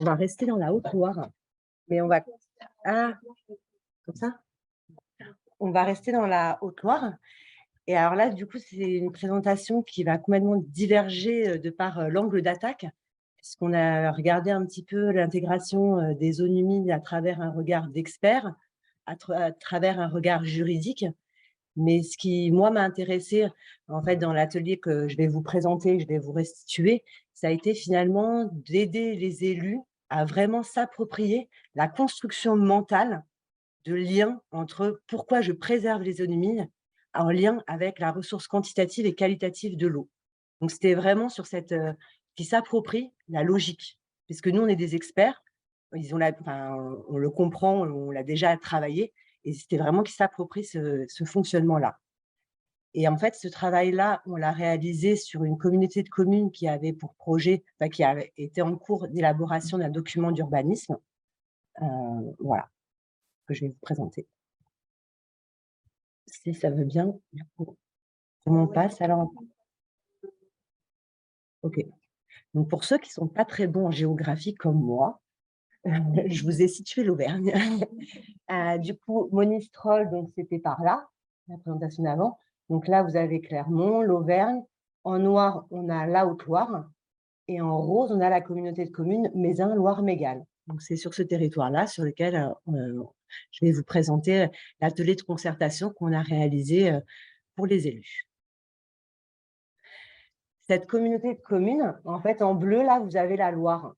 On va rester dans la Haute-Loire, mais on va ah, comme ça? On va rester dans la Haute-Loire et alors là, du coup, c'est une présentation qui va complètement diverger, de par, l'angle d'attaque, puisqu'on a regardé un petit peu l'intégration, des zones humides à travers un regard d'expert, à travers un regard juridique. Mais ce qui, moi, m'a intéressé en fait, dans l'atelier que je vais vous présenter, je vais vous restituer, ça a été finalement d'aider les élus à vraiment s'approprier la construction mentale de lien entre pourquoi je préserve les zones humides en lien avec la ressource quantitative et qualitative de l'eau. Donc c'était vraiment sur cette, qui s'approprie la logique, puisque nous, on est des experts, ils ont la enfin, on le comprend, on l'a déjà travaillé et c'était vraiment qu'ils s'approprient ce fonctionnement-là. Et en fait, ce travail-là, on l'a réalisé sur une communauté de communes qui avait pour projet, enfin qui avait été en cours d'élaboration d'un document d'urbanisme, voilà, que je vais vous présenter. Si ça veut bien, du coup, comment on passe alors? OK. Donc pour ceux qui sont pas très bons en géographie comme moi, je vous ai situé l'Auvergne. Du coup, Monistrol, donc c'était par là, la présentation d'avant. Donc là, vous avez Clermont, l'Auvergne. En noir, on a la Haute-Loire. Et en rose, on a la communauté de communes Mézin-Loire-Mégane. Donc c'est sur ce territoire-là sur lequel, je vais vous présenter, l'atelier de concertation qu'on a réalisé, pour les élus. Cette communauté de communes, en fait, en bleu, là, vous avez la Loire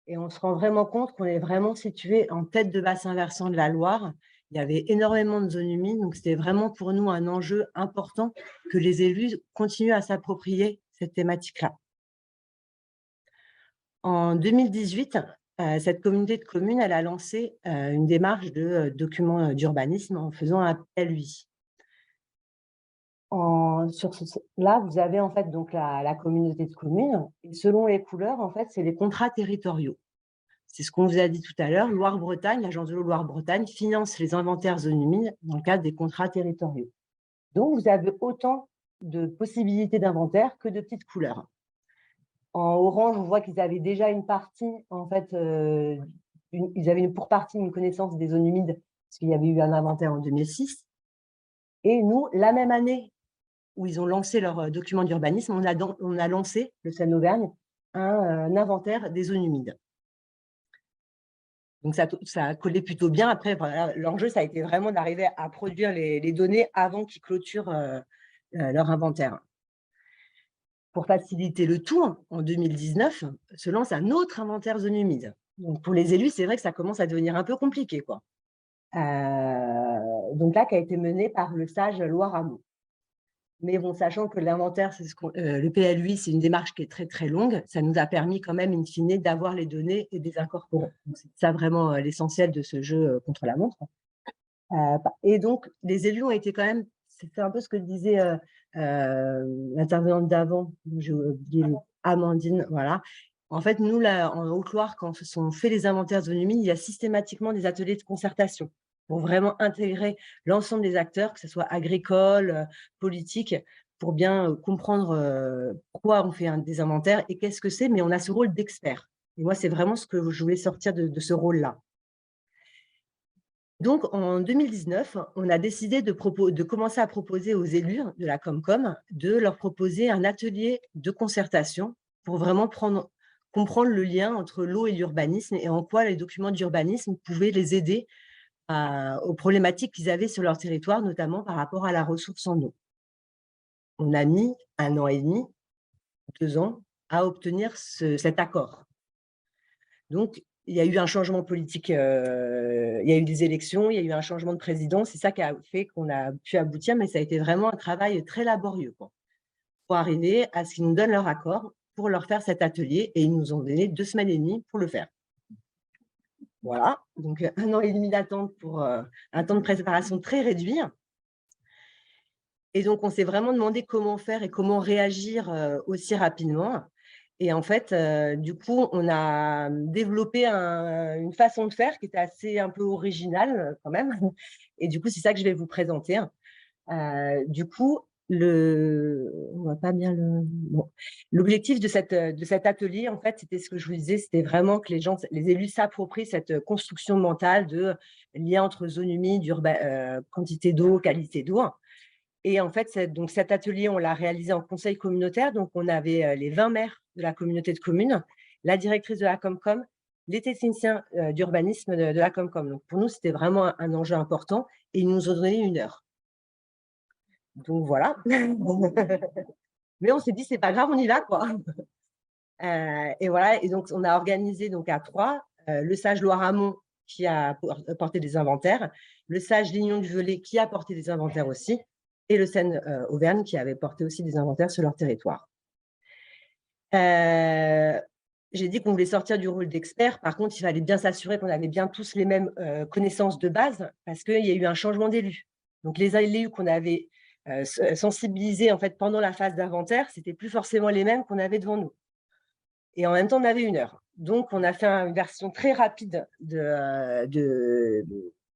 et on se rend vraiment compte qu'on est vraiment situé en tête de bassin versant de la Loire. Il y avait énormément de zones humides, donc c'était vraiment pour nous un enjeu important que les élus continuent à s'approprier cette thématique-là. En 2018, cette communauté de communes, elle a lancé, une démarche de, document, d'urbanisme en faisant appel à lui. Sur là, vous avez en fait donc la communauté de communes et selon les couleurs, en fait, c'est les contrats territoriaux. C'est ce qu'on vous a dit tout à l'heure, Loire-Bretagne, l'agence de l'eau Loire-Bretagne finance les inventaires zones humides dans le cadre des contrats territoriaux. Donc vous avez autant de possibilités d'inventaire que de petites couleurs. En orange, on voit qu'ils avaient déjà une partie, en fait, ils avaient pour partie une connaissance des zones humides, parce qu'il y avait eu un inventaire en 2006. Et nous, la même année où ils ont lancé leur document d'urbanisme, on a lancé, le Seine-Auvergne, un inventaire des zones humides. Donc ça a collé plutôt bien. Après, voilà, l'enjeu, ça a été vraiment d'arriver à produire les données avant qu'ils clôturent leur inventaire. Pour faciliter le tout, en 2019, se lance un autre inventaire zone humide. Donc pour les élus, c'est vrai que ça commence à devenir un peu compliqué, quoi. Donc là, qui a été mené par le SAGE Loire-Amont. Mais bon, sachant que l'inventaire, le PLUI, c'est une démarche qui est très, très longue, ça nous a permis quand même, in fine, d'avoir les données et de les incorporer. Donc c'est ça vraiment l'essentiel de ce jeu contre la montre. Et donc, les élus ont été quand même, c'est un peu ce que disait l'intervenante d'avant, j'ai oublié Amandine, voilà. En fait, nous, là, en Haute-Loire, quand on fait les inventaires de zones humides, il y a systématiquement des ateliers de concertation pour vraiment intégrer l'ensemble des acteurs, que ce soit agricole, politique, pour bien comprendre pourquoi on fait des inventaires et qu'est-ce que c'est, mais on a ce rôle d'expert. Et moi, c'est vraiment ce que je voulais sortir de ce rôle-là. Donc, en 2019, on a décidé de commencer à proposer aux élus de la Comcom de leur proposer un atelier de concertation pour vraiment comprendre le lien entre l'eau et l'urbanisme et en quoi les documents d'urbanisme pouvaient les aider aux problématiques qu'ils avaient sur leur territoire, notamment par rapport à la ressource en eau. On a mis 1 an et demi, 2 ans à obtenir cet accord. Donc, il y a eu un changement politique, il y a eu des élections, il y a eu un changement de président. C'est ça qui a fait qu'on a pu aboutir, mais ça a été vraiment un travail très laborieux, quoi, pour arriver à ce qu'ils nous donnent leur accord pour leur faire cet atelier et ils nous ont donné 2 semaines et demie pour le faire. Voilà, donc 1 an et demi d'attente pour, un temps de préparation très réduit et donc on s'est vraiment demandé comment faire et comment réagir, aussi rapidement. Et en fait, du coup, on a développé une façon de faire qui était assez un peu originale, quand même et du coup, c'est ça que je vais vous présenter. Du coup, on voit pas bien le… Bon. L'objectif de cet atelier, en fait, c'était ce que je vous disais, c'était vraiment que les élus s'approprient cette construction mentale de lien entre zone humide, quantité d'eau, qualité d'eau. Et en fait, donc cet atelier, on l'a réalisé en conseil communautaire. Donc, on avait les 20 maires de la communauté de communes, la directrice de la Comcom, les techniciens d'urbanisme de la Comcom. Donc, pour nous, c'était vraiment un enjeu important et ils nous ont donné 1 heure. Donc, voilà. Mais on s'est dit, c'est pas grave, on y va, quoi. Et voilà. Et donc, on a organisé donc à 3, le sage Loire-Amont qui a porté des inventaires, le sage Lignon-du-Velay qui a porté des inventaires aussi, et le Seine-Auvergne qui avait porté aussi des inventaires sur leur territoire. J'ai dit qu'on voulait sortir du rôle d'expert. Par contre, il fallait bien s'assurer qu'on avait bien tous les mêmes connaissances de base parce qu'il y a eu un changement d'élus. Donc, les élus qu'on avait sensibilisés en fait, pendant la phase d'inventaire, ce n'étaient plus forcément les mêmes qu'on avait devant nous. Et en même temps, on avait 1 heure. Donc, on a fait une version très rapide de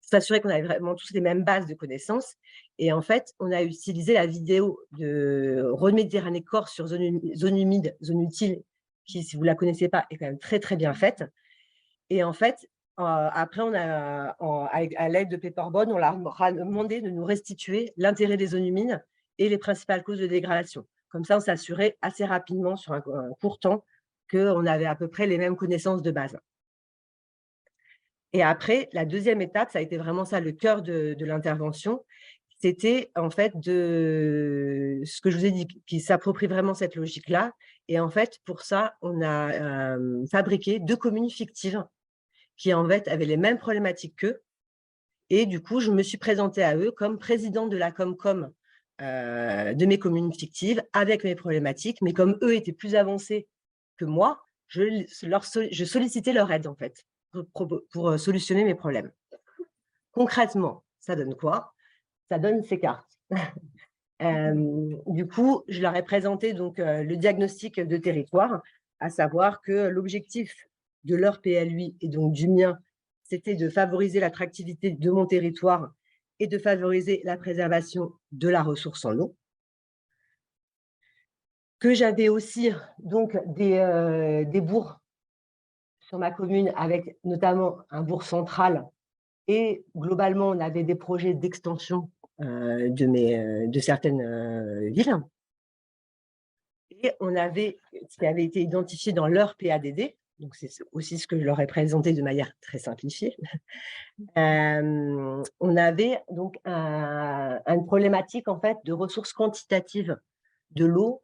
s'assurer qu'on avait vraiment tous les mêmes bases de connaissances. Et en fait, on a utilisé la vidéo de Reméditerranée Corse sur zone humide, zone utile, qui, si vous ne la connaissez pas, est quand même très, très bien faite. Et en fait, après, à l'aide de Paperboard, on leur a demandé de nous restituer l'intérêt des zones humides et les principales causes de dégradation. Comme ça, on s'assurait assez rapidement, sur un court temps, qu'on avait à peu près les mêmes connaissances de base. Et après, la deuxième étape, ça a été vraiment ça, le cœur de l'intervention. C'était en fait de ce que je vous ai dit, qui s'approprie vraiment cette logique-là. Et en fait, pour ça, on a fabriqué 2 communes fictives qui en fait avaient les mêmes problématiques qu'eux. Et du coup, je me suis présentée à eux comme présidente de la Comcom de mes communes fictives avec mes problématiques. Mais comme eux étaient plus avancés que moi, je sollicitais leur aide en fait pour solutionner mes problèmes. Concrètement, ça donne quoi? Ça donne ces cartes. Du coup, je leur ai présenté donc, le diagnostic de territoire, à savoir que l'objectif de leur PLUI et donc du mien, c'était de favoriser l'attractivité de mon territoire et de favoriser la préservation de la ressource en eau. Que j'avais aussi donc des bourgs sur ma commune, avec notamment un bourg central, et globalement, on avait des projets d'extension de certaines villes. Et on avait ce qui avait été identifié dans leur PADD, donc c'est aussi ce que je leur ai présenté de manière très simplifiée. On avait donc une problématique en fait de ressources quantitatives de l'eau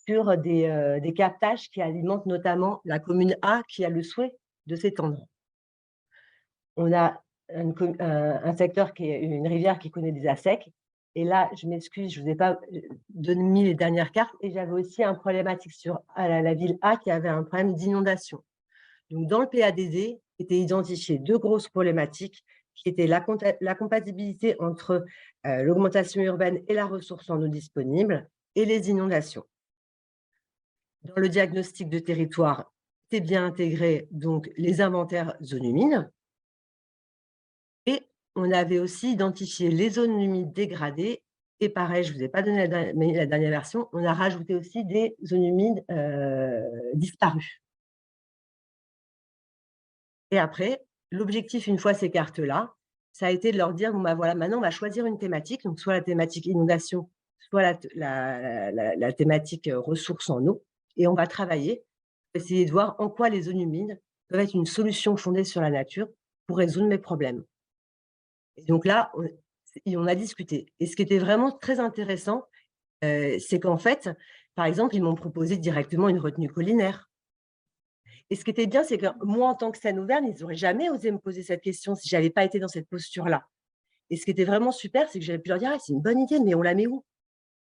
sur des captages qui alimentent notamment la commune A qui a le souhait de s'étendre. On a un secteur qui est une rivière qui connaît des assecs. Et là, je m'excuse, je ne vous ai pas donné les dernières cartes. Et j'avais aussi un problématique sur la ville A qui avait un problème d'inondation. Donc, dans le PADD, étaient identifiées 2 grosses problématiques qui étaient la compatibilité entre l'augmentation urbaine et la ressource en eau disponible et les inondations. Dans le diagnostic de territoire, c'est bien intégré donc les inventaires zones humides. Et on avait aussi identifié les zones humides dégradées. Et pareil, je ne vous ai pas donné la dernière version, on a rajouté aussi des zones humides disparues. Et après, l'objectif, une fois ces cartes-là, ça a été de leur dire, bon, bah voilà, maintenant, on va choisir une thématique, donc soit la thématique inondation, soit la thématique ressources en eau, et on va travailler, essayer de voir en quoi les zones humides peuvent être une solution fondée sur la nature pour résoudre mes problèmes. Et donc là, on a discuté. Et ce qui était vraiment très intéressant, c'est qu'en fait, par exemple, ils m'ont proposé directement une retenue collinaire. Et ce qui était bien, c'est que moi, en tant que Seine-Auvergne, ils n'auraient jamais osé me poser cette question si je n'avais pas été dans cette posture-là. Et ce qui était vraiment super, c'est que j'avais pu leur dire: «Ah, c'est une bonne idée, mais on la met où?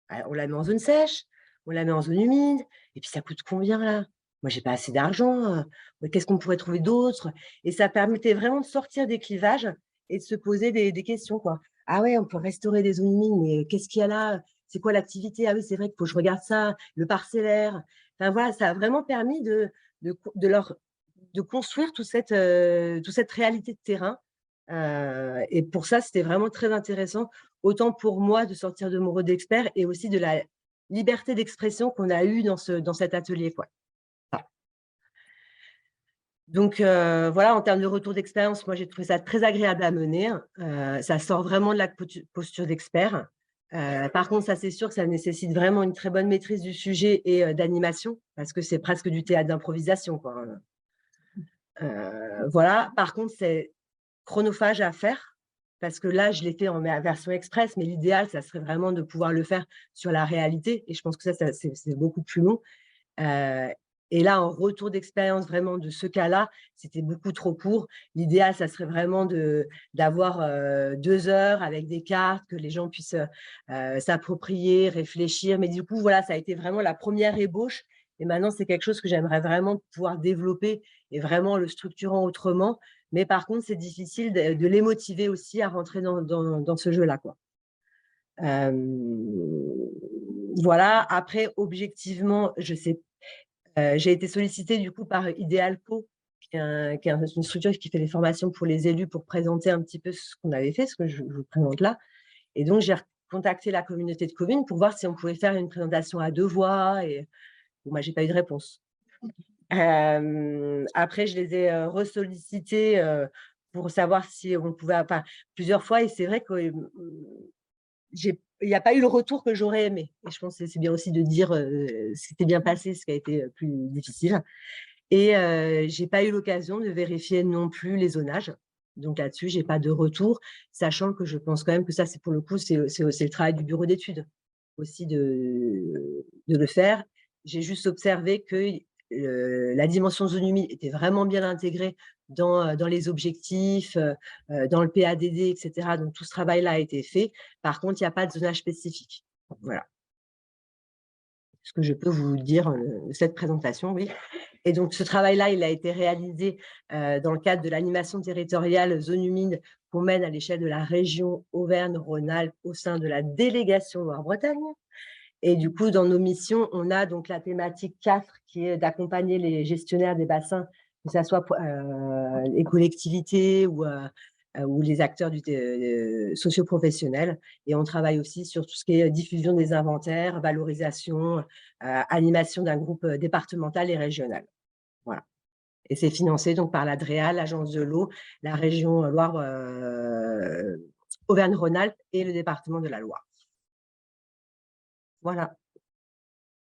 Ah, on la met en zone sèche, on la met en zone humide, et puis ça coûte combien là? Moi, j'ai pas assez d'argent, qu'est-ce qu'on pourrait trouver d'autre?» Et ça permettait vraiment de sortir des clivages et de se poser des questions, quoi. «Ah ouais, on peut restaurer des zones humides, mais qu'est-ce qu'il y a là? C'est quoi l'activité? Ah oui, c'est vrai qu'il faut que je regarde ça, le parcellaire». Enfin voilà, ça a vraiment permis de construire toute cette réalité de terrain Et pour ça, c'était vraiment très intéressant, autant pour moi de sortir de mon rôle d'expert et aussi de la liberté d'expression qu'on a eue dans cet atelier, quoi. Donc voilà, en termes de retour d'expérience, moi, j'ai trouvé ça très agréable à mener. Ça sort vraiment de la posture d'expert. Par contre, ça, c'est sûr que ça nécessite vraiment une très bonne maîtrise du sujet et d'animation, parce que c'est presque du théâtre d'improvisation, quoi. Voilà. Par contre, c'est chronophage à faire, parce que là, je l'ai fait en version express, mais l'idéal, ça serait vraiment de pouvoir le faire sur la réalité. Et je pense que ça c'est beaucoup plus long. Et là, en retour d'expérience vraiment de ce cas-là, c'était beaucoup trop court. L'idéal, ça serait vraiment d'avoir 2 heures avec des cartes, que les gens puissent s'approprier, réfléchir. Mais du coup, voilà, ça a été vraiment la première ébauche. Et maintenant, c'est quelque chose que j'aimerais vraiment pouvoir développer et vraiment le structurant autrement. Mais par contre, c'est difficile de les motiver aussi à rentrer dans ce jeu-là, quoi. Voilà. Après, objectivement, je sais, j'ai été sollicitée du coup par Idealco, qui est une structure qui fait des formations pour les élus pour présenter un petit peu ce qu'on avait fait, ce que je vous présente là. Et donc, j'ai contacté la communauté de communes pour voir si on pouvait faire une présentation à 2 voix. Et bon, moi, j'ai pas eu de réponse. Après, je les ai ressollicités pour savoir si on pouvait, enfin, plusieurs fois. Et c'est vrai que il n'y a pas eu le retour que j'aurais aimé. Et je pense que c'est bien aussi de dire ce qui s'est bien passé, ce qui a été plus difficile. Et je n'ai pas eu l'occasion de vérifier non plus les zonages. Donc là-dessus, je n'ai pas de retour, sachant que je pense quand même que ça, c'est pour le coup, c'est le travail du bureau d'études aussi de le faire. J'ai juste observé que la dimension zone humide était vraiment bien intégrée dans les objectifs, dans le PADD, etc. Donc tout ce travail-là a été fait. Par contre, il n'y a pas de zonage spécifique. Voilà ce que je peux vous dire de cette présentation, oui. Et donc, ce travail-là, il a été réalisé dans le cadre de l'animation territoriale zone humide qu'on mène à l'échelle de la région Auvergne-Rhône-Alpes au sein de la délégation Loire-Bretagne. Et du coup, dans nos missions, on a donc la thématique 4 qui est d'accompagner les gestionnaires des bassins, que ce soit les collectivités ou les acteurs socio-professionnels. Et on travaille aussi sur tout ce qui est diffusion des inventaires, valorisation, animation d'un groupe départemental et régional. Voilà. Et c'est financé donc par l'ADREA, l'Agence de l'eau, la région Loire, Auvergne-Rhône-Alpes et le département de la Loire. Voilà.